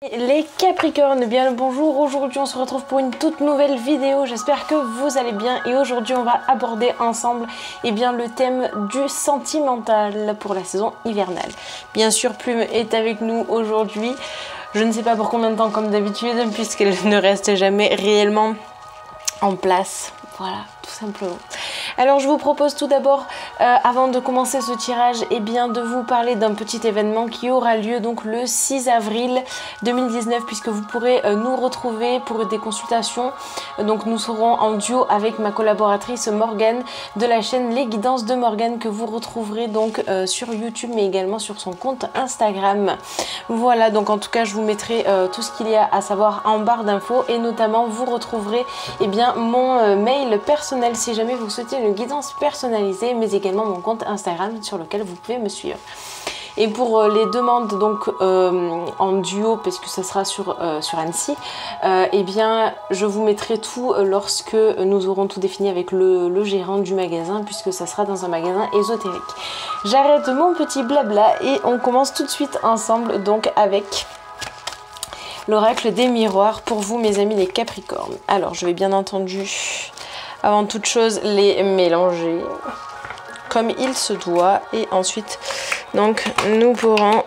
Les Capricornes, bien le bonjour. Aujourd'hui on se retrouve pour une toute nouvelle vidéo. J'espère que vous allez bien et aujourd'hui on va aborder ensemble le thème du sentimental pour la saison hivernale. Bien sûr Plume est avec nous aujourd'hui. Je ne sais pas pour combien de temps comme d'habitude puisqu'elle ne reste jamais réellement en place. Voilà, tout simplement. Alors je vous propose tout d'abord, avant de commencer ce tirage, de vous parler d'un petit événement qui aura lieu donc le 6 avril 2019 puisque vous pourrez nous retrouver pour des consultations. Donc nous serons en duo avec ma collaboratrice Morgane de la chaîne Les Guidances de Morgane que vous retrouverez donc sur YouTube mais également sur son compte Instagram. Voilà, donc en tout cas je vous mettrai tout ce qu'il y a à savoir en barre d'infos et notamment vous retrouverez mon mail personnel si jamais vous souhaitez une guidance personnalisée, mais également mon compte Instagram sur lequel vous pouvez me suivre. Et pour les demandes donc en duo, parce que ça sera sur Annecy, je vous mettrai tout lorsque nous aurons tout défini avec le gérant du magasin, puisque ça sera dans un magasin ésotérique. J'arrête mon petit blabla et on commence tout de suite ensemble donc avec l'oracle des miroirs pour vous mes amis les Capricornes. Alors je vais bien entendu avant toute chose les mélanger comme il se doit et ensuite donc nous pourrons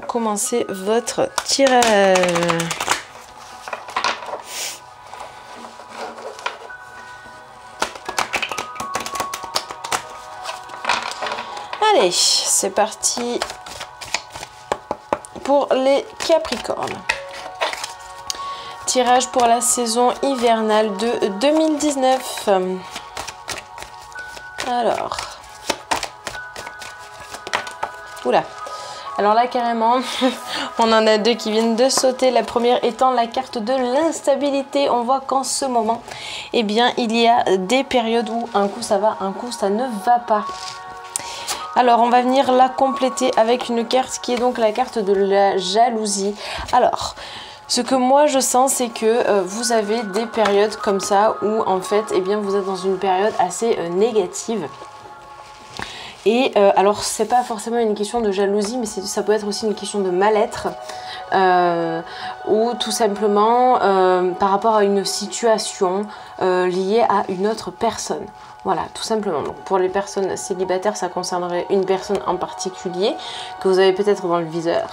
commencer votre tirage. Allez, c'est parti pour les Capricornes. Tirage pour la saison hivernale de 2019. Alors. Oula. Alors là, carrément, on en a deux qui viennent de sauter. La première étant la carte de l'instabilité. On voit qu'en ce moment, il y a des périodes où un coup ça va, un coup ça ne va pas. Alors, on va venir la compléter avec une carte qui est donc la carte de la jalousie. Alors, ce que moi je sens, c'est que vous avez des périodes comme ça où en fait, vous êtes dans une période assez négative. Et alors, c'est pas forcément une question de jalousie, mais ça peut être aussi une question de mal-être. Ou tout simplement par rapport à une situation liée à une autre personne. Voilà, tout simplement. Donc, pour les personnes célibataires, ça concernerait une personne en particulier que vous avez peut-être dans le viseur.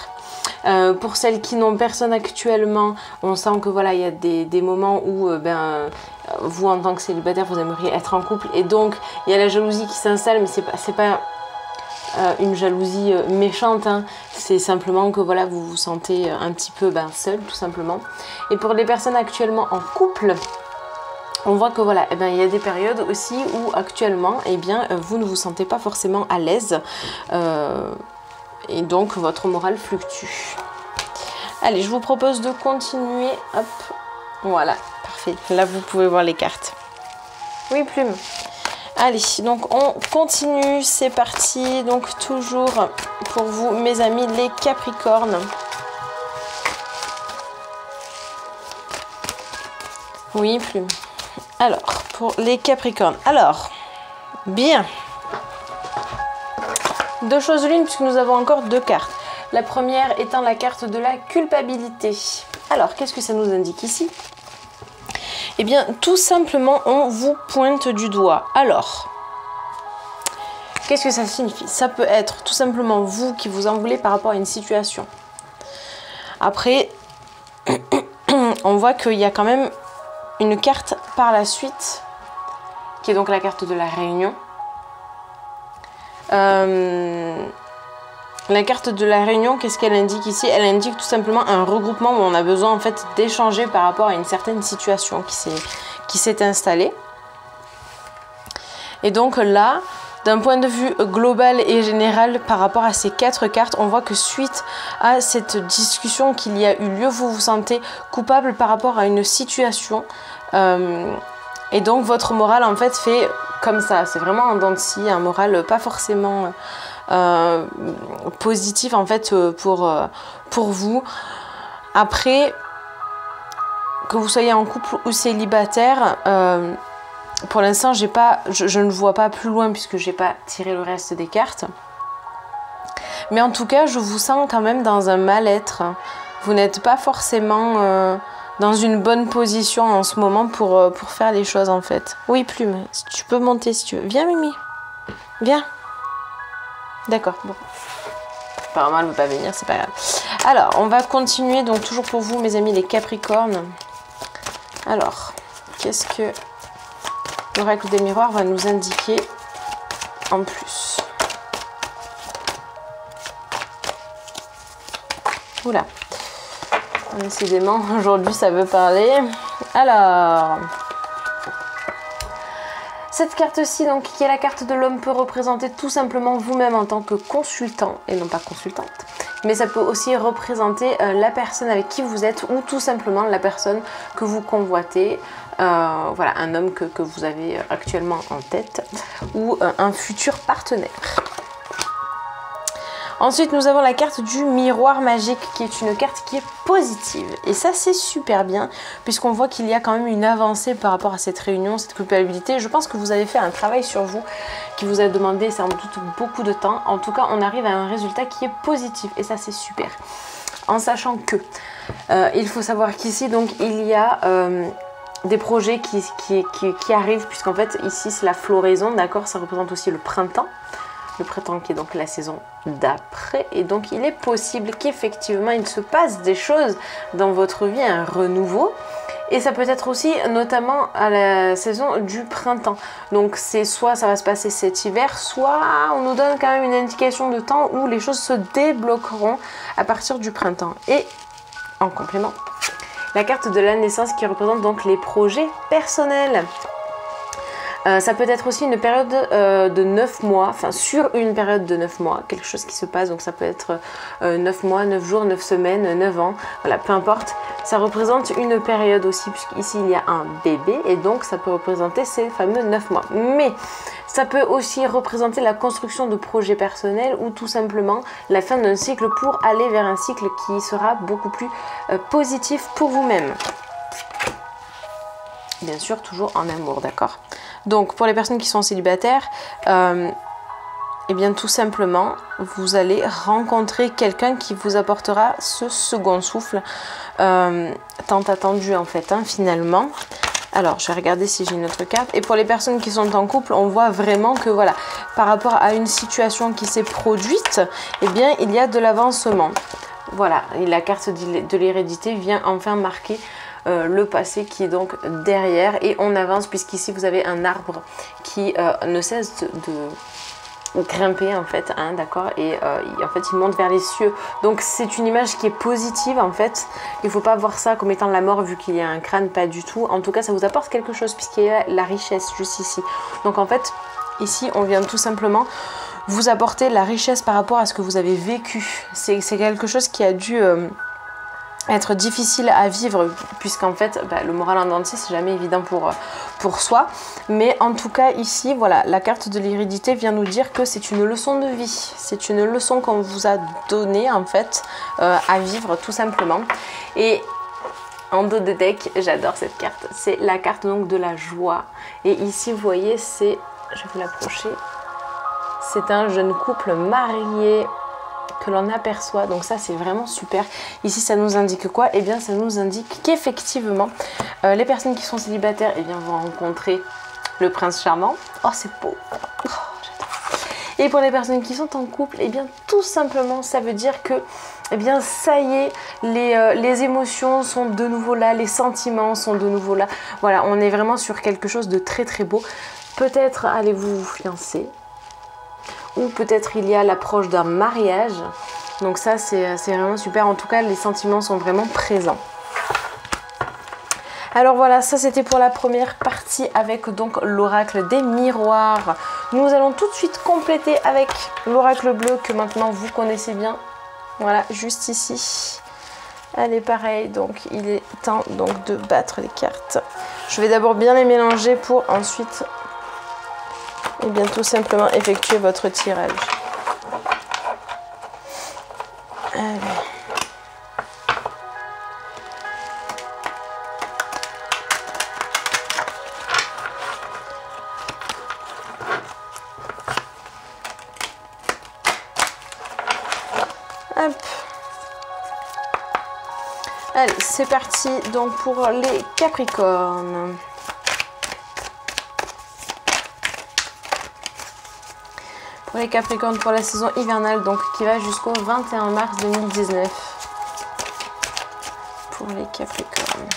Pour celles qui n'ont personne actuellement, on sent que voilà, il y a des moments où vous en tant que célibataire, vous aimeriez être en couple et donc il y a la jalousie qui s'installe, mais c'est pas une jalousie méchante, hein. C'est simplement que voilà, vous vous sentez un petit peu seul, tout simplement. Et pour les personnes actuellement en couple, on voit que voilà, il y a des périodes aussi où actuellement, vous ne vous sentez pas forcément à l'aise et donc votre morale fluctue. Allez, je vous propose de continuer. Hop, voilà, parfait. Là, vous pouvez voir les cartes. Oui, Plume. Allez, donc on continue, c'est parti. Donc toujours pour vous, mes amis, les Capricornes. Oui, Plume. Alors, pour les Capricornes. Alors, bien. Deux choses l'une, puisque nous avons encore deux cartes. La première étant la carte de la culpabilité. Alors, qu'est-ce que ça nous indique ici ? Tout simplement, on vous pointe du doigt. Alors, qu'est-ce que ça signifie ? Ça peut être tout simplement vous qui vous en voulez par rapport à une situation. Après, on voit qu'il y a quand même une carte par la suite, qui est donc la carte de la réunion. La carte de la réunion, qu'est-ce qu'elle indique ici? Elle indique tout simplement un regroupement où on a besoin en fait d'échanger par rapport à une certaine situation qui s'est installée. Et donc là, d'un point de vue global et général par rapport à ces quatre cartes, on voit que suite à cette discussion qu'il y a eu lieu, vous vous sentez coupable par rapport à une situation. Et donc votre morale en fait fait comme ça. C'est vraiment en dents de scie, un moral pas forcément positif en fait pour vous. Après, que vous soyez en couple ou célibataire, pour l'instant je ne vois pas plus loin puisque j'ai pas tiré le reste des cartes. Mais en tout cas, je vous sens quand même dans un mal-être. Vous n'êtes pas forcément dans une bonne position en ce moment pour faire les choses en fait. Oui, Plume, tu peux monter si tu veux. Viens, Mimi. Viens. D'accord, bon. Apparemment, elle ne veut pas venir, c'est pas grave. Alors, on va continuer, donc toujours pour vous, mes amis, les Capricornes. Alors, qu'est-ce que l'oracle des miroirs va nous indiquer en plus? Oula. Décidément, aujourd'hui, ça veut parler. Alors... Cette carte-ci, donc, qui est la carte de l'homme, peut représenter tout simplement vous-même en tant que consultant, et non pas consultante. Mais ça peut aussi représenter la personne avec qui vous êtes, ou tout simplement la personne que vous convoitez. Voilà, un homme que vous avez actuellement en tête, ou un futur partenaire. Ensuite, nous avons la carte du miroir magique, qui est une carte qui est positive. Et ça, c'est super bien, puisqu'on voit qu'il y a quand même une avancée par rapport à cette réunion, cette culpabilité. Je pense que vous avez fait un travail sur vous qui vous a demandé, sans doute, beaucoup de temps. En tout cas, on arrive à un résultat qui est positif. Et ça, c'est super. En sachant que, il faut savoir qu'ici, donc, il y a... des projets qui arrivent, puisqu'en fait, ici, c'est la floraison, d'accord? Ça représente aussi le printemps. Le printemps qui est donc la saison d'après, et donc il est possible qu'effectivement il se passe des choses dans votre vie, un renouveau, et ça peut être aussi notamment à la saison du printemps. Donc c'est soit ça va se passer cet hiver, soit on nous donne quand même une indication de temps où les choses se débloqueront à partir du printemps. Et en complément, la carte de la naissance qui représente donc les projets personnels. Ça peut être aussi une période de 9 mois, enfin sur une période de 9 mois, quelque chose qui se passe, donc ça peut être 9 mois, 9 jours, 9 semaines, 9 ans, voilà, peu importe. Ça représente une période aussi, puisqu'ici il y a un bébé, et donc ça peut représenter ces fameux 9 mois. Mais ça peut aussi représenter la construction de projets personnels, ou tout simplement la fin d'un cycle pour aller vers un cycle qui sera beaucoup plus positif pour vous-même. Bien sûr, toujours en amour, d'accord? Donc, pour les personnes qui sont célibataires, eh bien, tout simplement, vous allez rencontrer quelqu'un qui vous apportera ce second souffle, tant attendu, en fait, hein, finalement. Alors, je vais regarder si j'ai une autre carte. Et pour les personnes qui sont en couple, on voit vraiment que, voilà, par rapport à une situation qui s'est produite, eh bien, il y a de l'avancement. Voilà, et la carte de l'hérédité vient enfin marquer le passé qui est donc derrière, et on avance, puisqu'ici vous avez un arbre qui ne cesse de grimper en fait, hein, d'accord, et en fait il monte vers les cieux. Donc c'est une image qui est positive en fait. Il ne faut pas voir ça comme étant la mort vu qu'il y a un crâne, pas du tout. En tout cas ça vous apporte quelque chose, puisqu'il y a la richesse juste ici. Donc en fait ici on vient tout simplement vous apporter la richesse par rapport à ce que vous avez vécu. C'est quelque chose qui a dû être difficile à vivre, puisqu'en fait le moral en entier c'est jamais évident pour soi, mais en tout cas ici voilà, la carte de l'hérédité vient nous dire que c'est une leçon de vie, c'est une leçon qu'on vous a donnée en fait à vivre tout simplement. Et en dos de deck, j'adore cette carte, c'est la carte donc de la joie, et ici vous voyez, c'est, je vais vous l'approcher, c'est un jeune couple marié que l'on aperçoit, donc ça c'est vraiment super. Ici ça nous indique quoi? Eh bien ça nous indique qu'effectivement les personnes qui sont célibataires, eh bien, vont rencontrer le prince charmant. Oh c'est beau, oh, j'adore. Et pour les personnes qui sont en couple, eh bien tout simplement ça veut dire que eh bien ça y est, les émotions sont de nouveau là, les sentiments sont de nouveau là. Voilà, on est vraiment sur quelque chose de très très beau. Peut-être allez-vous vous fiancer, ou peut-être il y a l'approche d'un mariage. Donc ça c'est vraiment super. En tout cas les sentiments sont vraiment présents. Alors voilà, ça c'était pour la première partie avec donc l'oracle des miroirs. Nous allons tout de suite compléter avec l'oracle bleu que maintenant vous connaissez bien. Voilà, juste ici. Allez, pareil, donc il est temps donc de battre les cartes. Je vais d'abord bien les mélanger pour ensuite et bien tout simplement effectuer votre tirage. Allez. Hop. Allez, c'est parti donc pour les Capricornes. Pour les Capricornes pour la saison hivernale, donc qui va jusqu'au 21 mars 2019. Pour les Capricornes.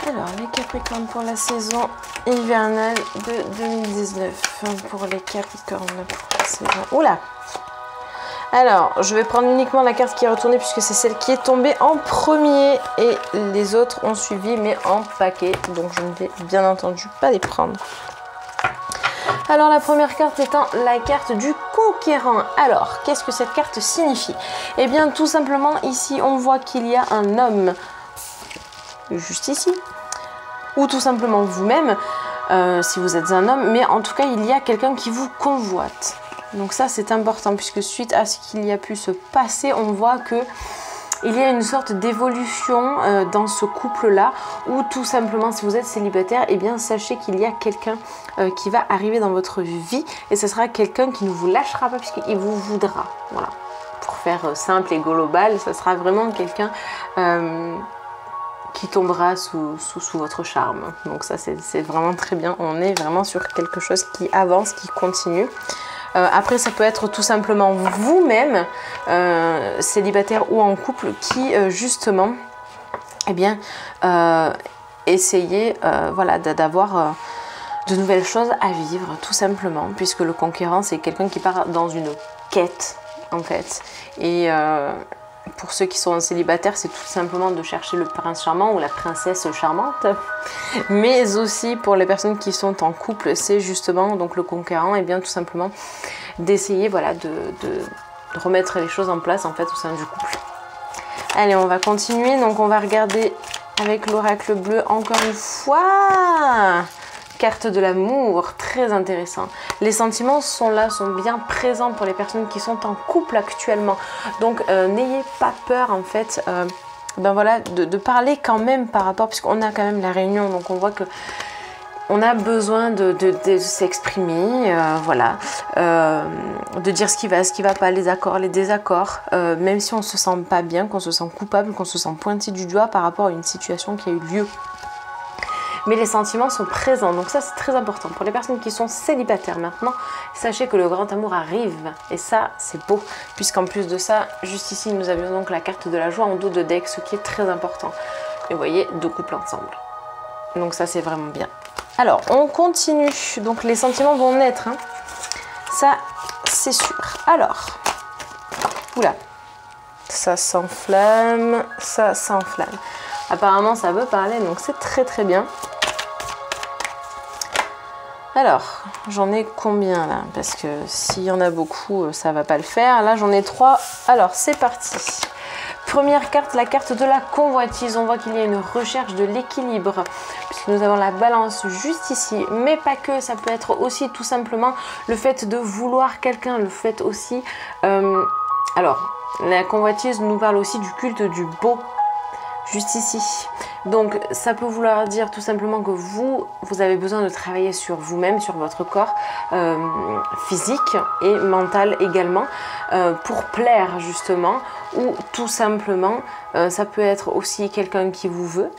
Alors, les Capricornes pour la saison hivernale de 2019. Pour les Capricornes pour la saison... Oula! Alors, je vais prendre uniquement la carte qui est retournée puisque c'est celle qui est tombée en premier. Et les autres ont suivi mais en paquet. Donc, je ne vais bien entendu pas les prendre. Alors, la première carte étant la carte du conquérant. Alors, qu'est-ce que cette carte signifie? Eh bien, tout simplement, ici, on voit qu'il y a un homme juste ici. Ou tout simplement vous-même, si vous êtes un homme, mais en tout cas, il y a quelqu'un qui vous convoite. Donc ça, c'est important, puisque suite à ce qu'il y a pu se passer, on voit que il y a une sorte d'évolution dans ce couple-là, ou tout simplement, si vous êtes célibataire, eh bien, sachez qu'il y a quelqu'un qui va arriver dans votre vie, et ce sera quelqu'un qui ne vous lâchera pas, puisqu'il vous voudra. Voilà. Pour faire simple et global, ce sera vraiment quelqu'un... qui tombera sous votre charme. Donc ça, c'est vraiment très bien. On est vraiment sur quelque chose qui avance, qui continue. Après, ça peut être tout simplement vous-même, célibataire ou en couple, qui justement, eh bien, essayez voilà, d'avoir de nouvelles choses à vivre, tout simplement. Puisque le conquérant, c'est quelqu'un qui part dans une quête, en fait. Et... pour ceux qui sont célibataires, c'est tout simplement de chercher le prince charmant ou la princesse charmante. Mais aussi pour les personnes qui sont en couple, c'est justement donc le conquérant, et bien tout simplement d'essayer voilà, de remettre les choses en place en fait au sein du couple. Allez, on va continuer. Donc on va regarder avec l'oracle bleu encore une fois. Carte de l'amour, très intéressant. Les sentiments sont là, sont bien présents pour les personnes qui sont en couple actuellement. Donc n'ayez pas peur en fait ben voilà, de parler quand même par rapport, puisqu'on a quand même la réunion, donc on voit que on a besoin de s'exprimer, voilà, de dire ce qui va pas, les accords, les désaccords, même si on se sent pas bien, qu'on se sent coupable, qu'on se sent pointé du doigt par rapport à une situation qui a eu lieu. Mais les sentiments sont présents, donc ça c'est très important. Pour les personnes qui sont célibataires maintenant, sachez que le grand amour arrive, et ça c'est beau, puisqu'en plus de ça, juste ici nous avions donc la carte de la joie en dos de deck, ce qui est très important. Et vous voyez, deux couples ensemble. Donc ça c'est vraiment bien. Alors, on continue, donc les sentiments vont naître, hein. Ça c'est sûr. Alors, oula, ça s'enflamme, ça s'enflamme. Apparemment ça veut parler, donc c'est très très bien. Alors, j'en ai combien là? Parce que s'il y en a beaucoup, ça va pas le faire. Là, j'en ai 3. Alors, c'est parti. Première carte, la carte de la convoitise. On voit qu'il y a une recherche de l'équilibre, puisque nous avons la balance juste ici. Mais pas que, ça peut être aussi tout simplement le fait de vouloir quelqu'un. Le fait aussi... alors, la convoitise nous parle aussi du culte du beau. Juste ici. Donc ça peut vouloir dire tout simplement que vous avez besoin de travailler sur vous-même, sur votre corps physique et mental également, pour plaire justement, ou tout simplement ça peut être aussi quelqu'un qui vous veut,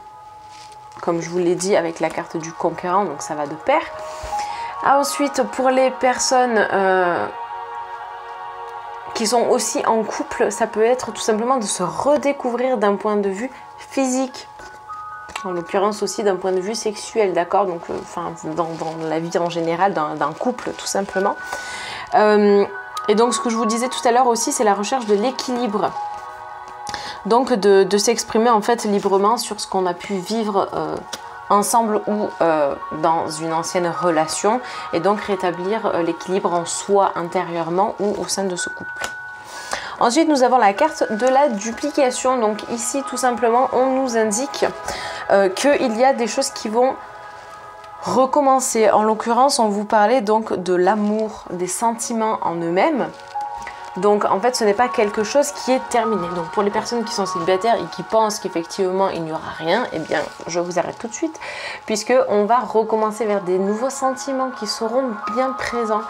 comme je vous l'ai dit avec la carte du conquérant, donc ça va de pair. Ensuite, pour les personnes qui sont aussi en couple, ça peut être tout simplement de se redécouvrir d'un point de vue physique, en l'occurrence aussi d'un point de vue sexuel, d'accord, donc enfin dans la vie en général d'un couple tout simplement. Et donc ce que je vous disais tout à l'heure aussi, c'est la recherche de l'équilibre, donc de s'exprimer en fait librement sur ce qu'on a pu vivre ensemble ou dans une ancienne relation, et donc rétablir l'équilibre en soi intérieurement ou au sein de ce couple. Ensuite, nous avons la carte de la duplication. Donc ici, tout simplement, on nous indique qu'il y a des choses qui vont recommencer. En l'occurrence, on vous parlait donc de l'amour, des sentiments en eux-mêmes. Donc en fait ce n'est pas quelque chose qui est terminé. Donc pour les personnes qui sont célibataires et qui pensent qu'effectivement il n'y aura rien, eh bien je vous arrête tout de suite, puisque on va recommencer vers des nouveaux sentiments qui seront bien présents,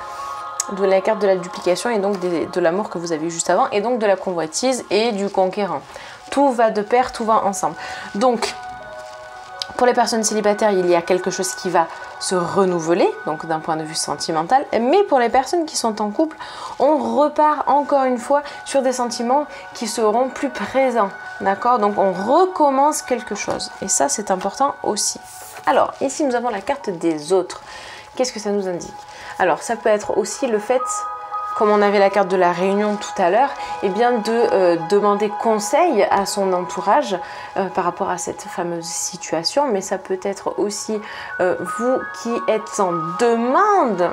de la carte de la duplication et donc de l'amour que vous avez eu juste avant, et donc de la convoitise et du conquérant. Tout va de pair, tout va ensemble. Donc pour les personnes célibataires, il y a quelque chose qui va se renouveler, donc d'un point de vue sentimental. Mais pour les personnes qui sont en couple, on repart encore une fois sur des sentiments qui seront plus présents. D'accord? Donc on recommence quelque chose. Et ça, c'est important aussi. Alors, ici, nous avons la carte des autres. Qu'est-ce que ça nous indique? Alors, ça peut être aussi le fait, comme on avait la carte de la réunion tout à l'heure, eh bien de demander conseil à son entourage par rapport à cette fameuse situation. Mais ça peut être aussi vous qui êtes en demande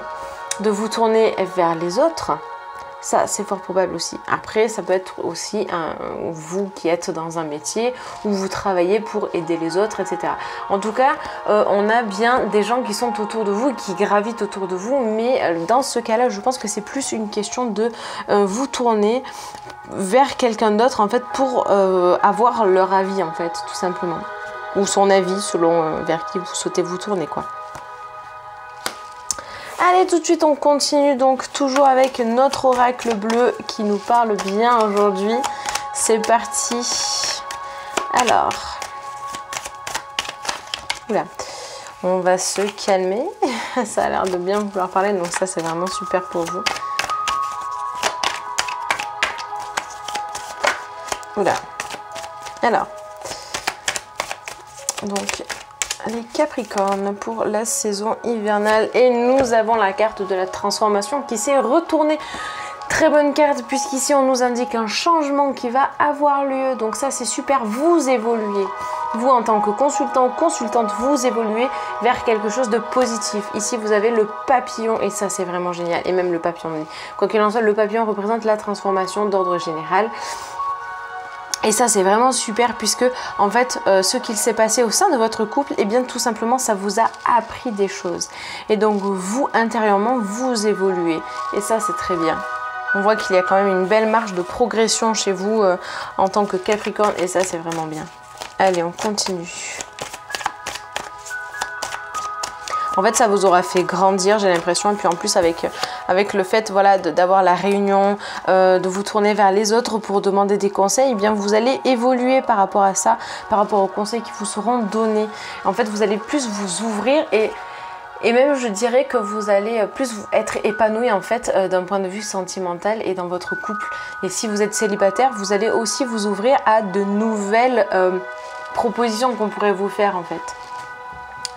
de vous tourner vers les autres. Ça, c'est fort probable aussi. Après, ça peut être aussi vous qui êtes dans un métier où vous travaillez pour aider les autres, etc. En tout cas, on a bien des gens qui sont autour de vous, qui gravitent autour de vous. Mais dans ce cas-là, je pense que c'est plus une question de vous tourner vers quelqu'un d'autre, en fait, pour avoir leur avis, en fait, tout simplement. Ou son avis, selon vers qui vous souhaitez vous tourner, quoi. Allez, tout de suite, on continue donc toujours avec notre oracle bleu qui nous parle bien aujourd'hui. C'est parti. Alors, oula, on va se calmer. Ça a l'air de bien vouloir parler, donc ça, c'est vraiment super pour vous. Oula. Alors, donc les Capricornes pour la saison hivernale, et nous avons la carte de la transformation qui s'est retournée. Très bonne carte, puisqu'ici on nous indique un changement qui va avoir lieu. Donc ça, c'est super, vous évoluez. Vous, en tant que consultant ou consultante, vous évoluez vers quelque chose de positif. Ici, vous avez le papillon, et ça, c'est vraiment génial. Et même le papillon, quoi qu'il en soit, le papillon représente la transformation d'ordre général. Et ça, c'est vraiment super, puisque en fait, ce qu'il s'est passé au sein de votre couple, eh bien tout simplement, ça vous a appris des choses. Et donc vous, intérieurement, vous évoluez. Et ça, c'est très bien. On voit qu'il y a quand même une belle marge de progression chez vous en tant que Capricorne, et ça, c'est vraiment bien. Allez, on continue. En fait, ça vous aura fait grandir, j'ai l'impression. Et puis en plus, avec le fait, voilà, d'avoir la réunion, de vous tourner vers les autres pour demander des conseils, eh bien vous allez évoluer par rapport à ça, par rapport aux conseils qui vous seront donnés. En fait, vous allez plus vous ouvrir, et même je dirais que vous allez plus être épanoui, en fait, d'un point de vue sentimental et dans votre couple. Et si vous êtes célibataire, vous allez aussi vous ouvrir à de nouvelles propositions qu'on pourrait vous faire, en fait.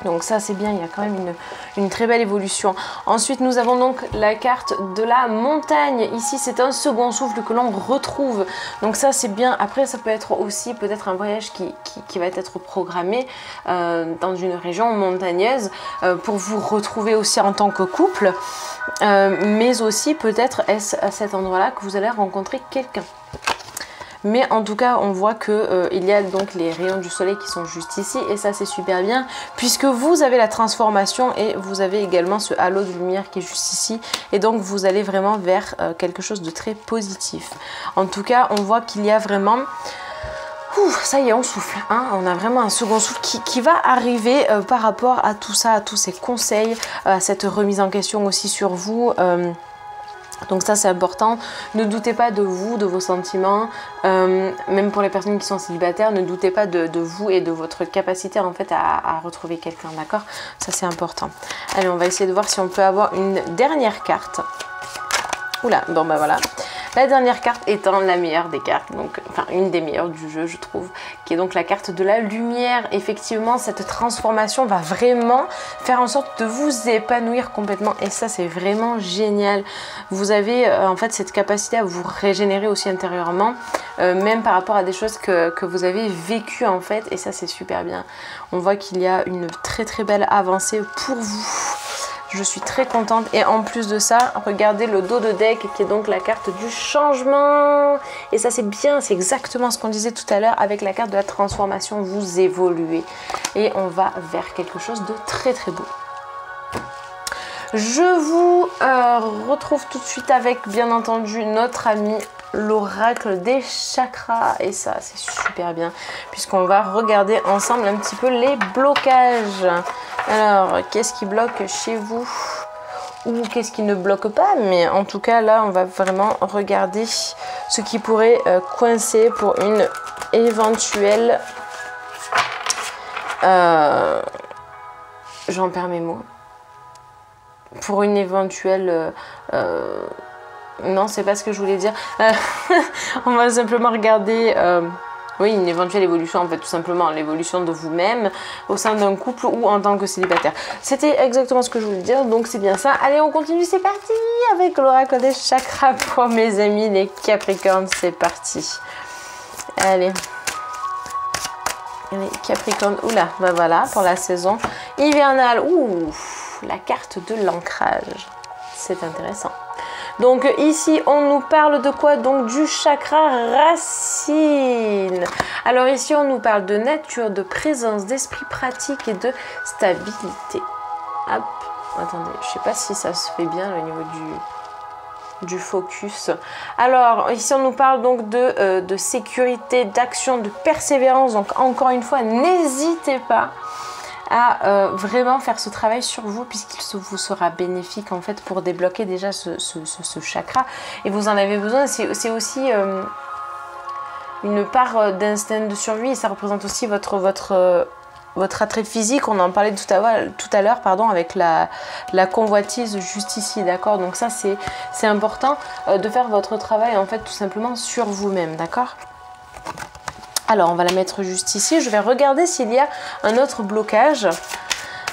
Donc ça, c'est bien, il y a quand même une très belle évolution. Ensuite, nous avons donc la carte de la montagne. Ici, c'est un second souffle que l'on retrouve. Donc ça, c'est bien. Après, ça peut être aussi peut-être un voyage qui va être programmé dans une région montagneuse pour vous retrouver aussi en tant que couple. Mais aussi, peut-être est-ce à cet endroit-là que vous allez rencontrer quelqu'un. Mais en tout cas, on voit que il y a donc les rayons du soleil qui sont juste ici. Et ça, c'est super bien, puisque vous avez la transformation et vous avez également ce halo de lumière qui est juste ici. Et donc, vous allez vraiment vers quelque chose de très positif. En tout cas, on voit qu'il y a vraiment... Ouh, ça y est, on souffle. Hein, on a vraiment un second souffle qui va arriver par rapport à tout ça, à tous ces conseils, à cette remise en question aussi sur vous. Donc ça, c'est important. Ne doutez pas de vous, de vos sentiments, même pour les personnes qui sont célibataires, ne doutez pas de vous et de votre capacité en fait à retrouver quelqu'un, d'accord? Ça, c'est important. Allez, on va essayer de voir si on peut avoir une dernière carte. Oula, bon bah voilà. La dernière carte étant la meilleure des cartes, donc enfin une des meilleures du jeu, je trouve, qui est donc la carte de la lumière. Effectivement, cette transformation va vraiment faire en sorte de vous épanouir complètement, et ça, c'est vraiment génial. Vous avez en fait cette capacité à vous régénérer aussi intérieurement, même par rapport à des choses que vous avez vécues en fait, et ça, c'est super bien. On voit qu'il y a une très très belle avancée pour vous. Je suis très contente, et en plus de ça, regardez le dos de deck qui est donc la carte du changement. Et ça, c'est bien, c'est exactement ce qu'on disait tout à l'heure avec la carte de la transformation. Vous évoluez et on va vers quelque chose de très très beau. Je vous retrouve tout de suite avec, bien entendu, notre ami l'oracle des chakras. Et ça, c'est super bien, puisqu'on va regarder ensemble un petit peu les blocages. Alors, qu'est-ce qui bloque chez vous? Ou qu'est-ce qui ne bloque pas? Mais en tout cas, là, on va vraiment regarder ce qui pourrait coincer pour une éventuelle... J'en perds mes mots. Pour une éventuelle... non, c'est pas ce que je voulais dire. On va simplement regarder... oui, une éventuelle évolution, en fait, tout simplement. L'évolution de vous-même au sein d'un couple ou en tant que célibataire. C'était exactement ce que je voulais dire, donc c'est bien ça. Allez, on continue, c'est parti avec l'oracle des chakras pour mes amis, les Capricornes. C'est parti. Allez. Les Capricornes, oula, ben voilà, pour la saison hivernale. Ouh, la carte de l'ancrage. C'est intéressant. Donc ici, on nous parle de quoi? Donc du chakra racine. Alors ici, on nous parle de nature, de présence, d'esprit pratique et de stabilité. Hop, attendez, je sais pas si ça se fait bien au niveau du focus. Alors ici, on nous parle donc de sécurité, d'action, de persévérance. Donc encore une fois, n'hésitez pas à vraiment faire ce travail sur vous, puisqu'il vous sera bénéfique en fait pour débloquer déjà ce chakra, et vous en avez besoin. C'est aussi une part d'instinct de survie, et ça représente aussi votre attrait physique. On en parlait tout à l'heure, pardon, avec la convoitise juste ici, d'accord? Donc ça c'est important de faire votre travail en fait tout simplement sur vous-même, d'accord? Alors, on va la mettre juste ici. Je vais regarder s'il y a un autre blocage.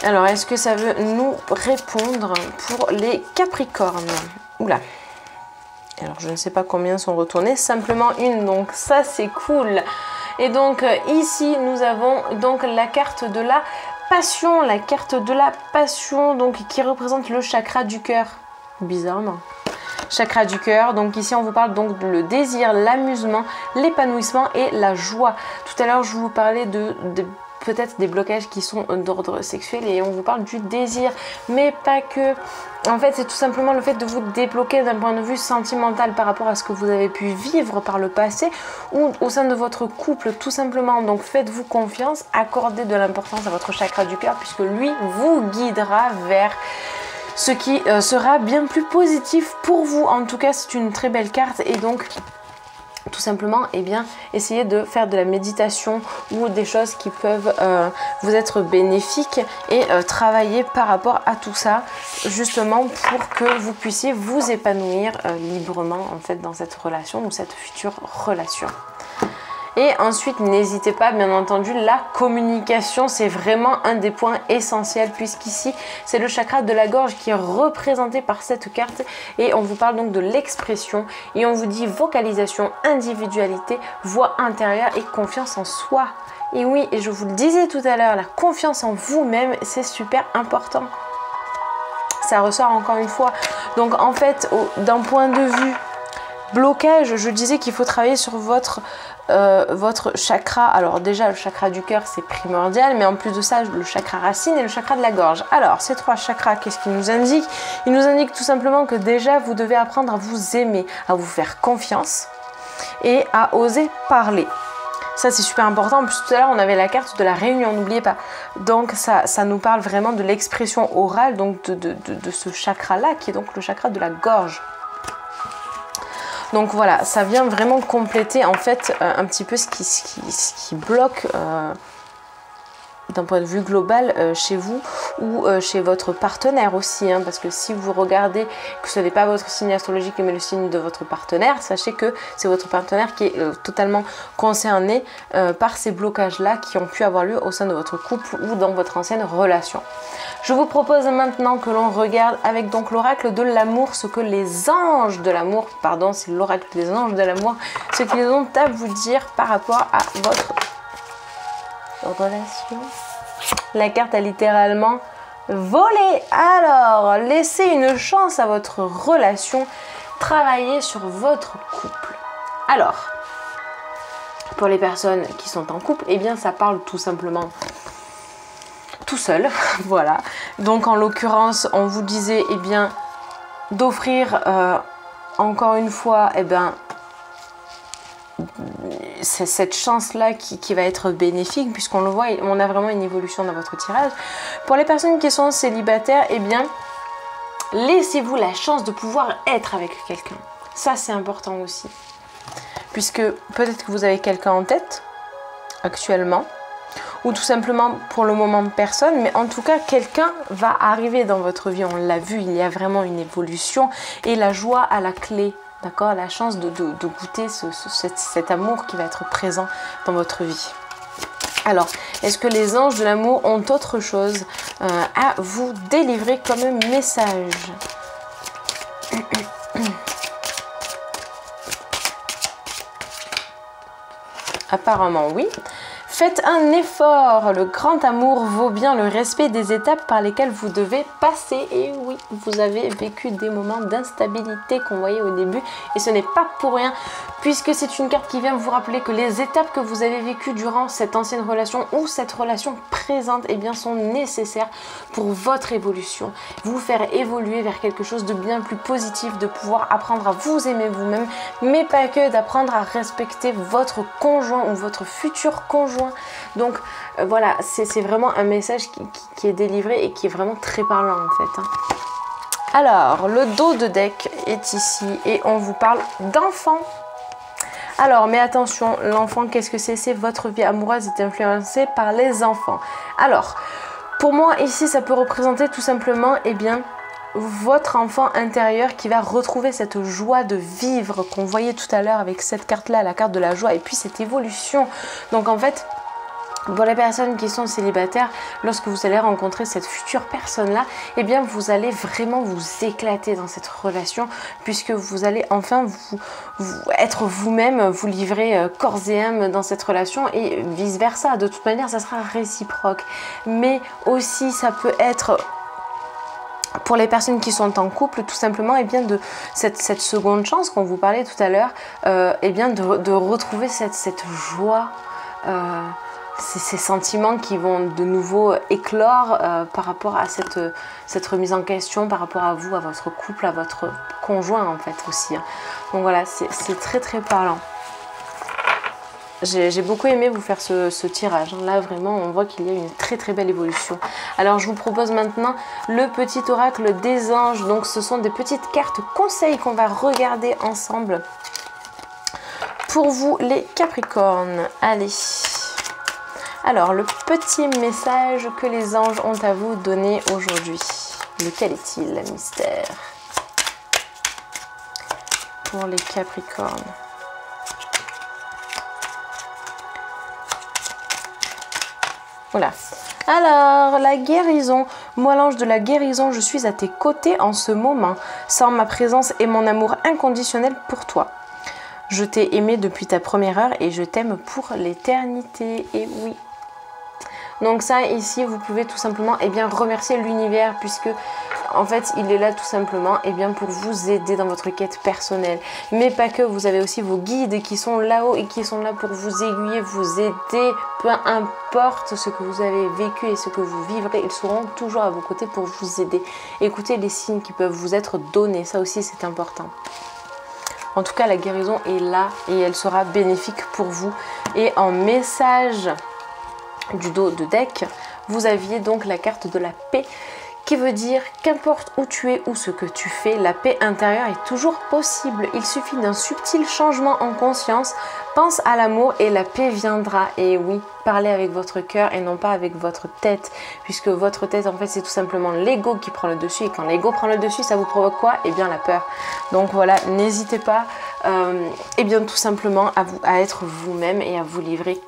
Alors, est-ce que ça veut nous répondre pour les Capricornes? Oula. Alors, je ne sais pas combien sont retournés. Simplement une. Donc, ça, c'est cool. Et donc, ici, nous avons donc la carte de la passion. La carte de la passion, donc, qui représente le chakra du cœur. Bizarrement. Chakra du cœur, donc ici on vous parle donc de le désir, l'amusement, l'épanouissement et la joie. Tout à l'heure je vous parlais de peut-être des blocages qui sont d'ordre sexuel, et on vous parle du désir, mais pas que. En fait, c'est tout simplement le fait de vous débloquer d'un point de vue sentimental par rapport à ce que vous avez pu vivre par le passé ou au sein de votre couple, tout simplement. Donc faites-vous confiance, accordez de l'importance à votre chakra du cœur, puisque lui vous guidera vers ce qui sera bien plus positif pour vous. En tout cas, c'est une très belle carte, et donc tout simplement, eh bien, essayez de faire de la méditation ou des choses qui peuvent vous être bénéfiques, et travailler par rapport à tout ça, justement pour que vous puissiez vous épanouir librement en fait dans cette relation ou cette future relation. Et ensuite, n'hésitez pas, bien entendu, la communication, c'est vraiment un des points essentiels, puisqu'ici, c'est le chakra de la gorge qui est représenté par cette carte, et on vous parle donc de l'expression, et on vous dit vocalisation, individualité, voix intérieure et confiance en soi. Et oui, et je vous le disais tout à l'heure, la confiance en vous-même, c'est super important. Ça ressort encore une fois. Donc en fait, d'un point de vue blocage, je disais qu'il faut travailler sur votre chakra. Alors déjà, le chakra du cœur, c'est primordial, mais en plus de ça, le chakra racine et le chakra de la gorge. Alors, ces trois chakras, qu'est-ce qu'ils nous indiquent? Ils nous indiquent tout simplement que déjà, vous devez apprendre à vous aimer, à vous faire confiance et à oser parler. Ça, c'est super important. En plus, tout à l'heure, on avait la carte de la réunion, n'oubliez pas. Donc, ça nous parle vraiment de l'expression orale, donc de ce chakra-là, qui est donc le chakra de la gorge. Donc voilà, ça vient vraiment compléter en fait un petit peu ce qui bloque d'un point de vue global chez vous ou chez votre partenaire aussi, hein, parce que si vous regardez que ce n'est pas votre signe astrologique mais le signe de votre partenaire, sachez que c'est votre partenaire qui est totalement concerné par ces blocages là qui ont pu avoir lieu au sein de votre couple ou dans votre ancienne relation. Je vous propose maintenant que l'on regarde avec donc l'oracle de l'amour, ce que les anges de l'amour, pardon, c'est l'oracle des anges de l'amour, ce qu'ils ont à vous dire par rapport à votre relation. La carte a littéralement volé. Alors, laissez une chance à votre relation, travaillez sur votre couple. Alors, pour les personnes qui sont en couple, eh bien ça parle tout simplement tout seul. Voilà. Donc en l'occurrence, on vous disait eh bien d'offrir encore une fois eh bien c'est cette chance-là qui va être bénéfique, puisqu'on le voit, on a vraiment une évolution dans votre tirage. Pour les personnes qui sont célibataires, eh bien, laissez-vous la chance de pouvoir être avec quelqu'un. Ça, c'est important aussi. Puisque peut-être que vous avez quelqu'un en tête, actuellement, ou tout simplement pour le moment personne, mais en tout cas, quelqu'un va arriver dans votre vie. On l'a vu, il y a vraiment une évolution et la joie à la clé. D'accord, la chance de goûter cet amour qui va être présent dans votre vie. Alors, est-ce que les anges de l'amour ont autre chose à vous délivrer comme message? Apparemment, oui. Faites un effort, le grand amour vaut bien le respect des étapes par lesquelles vous devez passer. Et oui, vous avez vécu des moments d'instabilité qu'on voyait au début et ce n'est pas pour rien, puisque c'est une carte qui vient vous rappeler que les étapes que vous avez vécues durant cette ancienne relation ou cette relation présente eh bien, sont nécessaires pour votre évolution, vous faire évoluer vers quelque chose de bien plus positif, de pouvoir apprendre à vous aimer vous-même, mais pas que, d'apprendre à respecter votre conjoint ou votre futur conjoint. Donc voilà, c'est vraiment un message qui est délivré et qui est vraiment très parlant en fait. Alors, le dos de deck est ici et on vous parle d'enfant. Alors, mais attention, l'enfant, qu'est-ce que c'est? C'est votre vie amoureuse est influencée par les enfants. Alors, pour moi, ici, ça peut représenter tout simplement, eh bien, votre enfant intérieur qui va retrouver cette joie de vivre qu'on voyait tout à l'heure avec cette carte-là, la carte de la joie, et puis cette évolution. Donc, en fait, pour les personnes qui sont célibataires, lorsque vous allez rencontrer cette future personne-là, eh bien vous allez vraiment vous éclater dans cette relation, puisque vous allez enfin être vous-même, vous livrer corps et âme dans cette relation et vice-versa. De toute manière, ça sera réciproque. Mais aussi, ça peut être pour les personnes qui sont en couple, tout simplement, eh bien de cette seconde chance qu'on vous parlait tout à l'heure, eh bien de retrouver cette joie, ces sentiments qui vont de nouveau éclore par rapport à cette remise en question, par rapport à vous, à votre couple, à votre conjoint en fait aussi. Donc voilà, c'est très très parlant. J'ai beaucoup aimé vous faire ce tirage. Là vraiment on voit qu'il y a une très très belle évolution. Alors je vous propose maintenant le petit oracle des anges. Donc ce sont des petites cartes conseils qu'on va regarder ensemble pour vous les Capricornes. Allez. Alors, le petit message que les anges ont à vous donner aujourd'hui. Lequel est-il, mystère? Pour les Capricornes. Voilà. Alors, la guérison. Moi, l'ange de la guérison, je suis à tes côtés en ce moment. Sans ma présence et mon amour inconditionnel pour toi. Je t'ai aimé depuis ta première heure et je t'aime pour l'éternité. Et oui. Donc ça, ici, vous pouvez tout simplement eh bien, remercier l'univers, puisque en fait, il est là tout simplement eh bien, pour vous aider dans votre quête personnelle. Mais pas que, vous avez aussi vos guides qui sont là-haut et qui sont là pour vous aiguiller, vous aider. Peu importe ce que vous avez vécu et ce que vous vivrez, ils seront toujours à vos côtés pour vous aider. Écoutez les signes qui peuvent vous être donnés, ça aussi c'est important. En tout cas, la guérison est là et elle sera bénéfique pour vous. Et en message du dos de deck, vous aviez donc la carte de la paix qui veut dire qu'importe où tu es ou ce que tu fais, la paix intérieure est toujours possible. Il suffit d'un subtil changement en conscience. Pense à l'amour et la paix viendra. Et oui, parlez avec votre cœur et non pas avec votre tête, puisque votre tête en fait c'est tout simplement l'ego qui prend le dessus, et quand l'ego prend le dessus, ça vous provoque quoi? Eh bien la peur. Donc voilà, n'hésitez pas et bien tout simplement à être vous-même et à vous livrer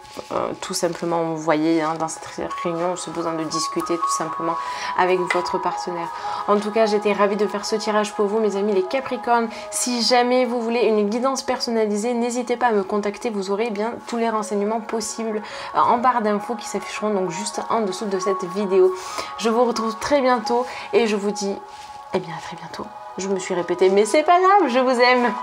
tout simplement. Vous voyez dans cette réunion ce besoin de discuter tout simplement avec votre partenaire. En tout cas, j'étais ravie de faire ce tirage pour vous, mes amis les Capricornes. Si jamais vous voulez une guidance personnalisée, n'hésitez pas à me contacter. Vous aurez bien tous les renseignements possibles en barre d'infos qui s'afficheront donc juste en dessous de cette vidéo. Je vous retrouve très bientôt et je vous dis eh bien à très bientôt. Je me suis répétée, mais c'est pas grave, je vous aime.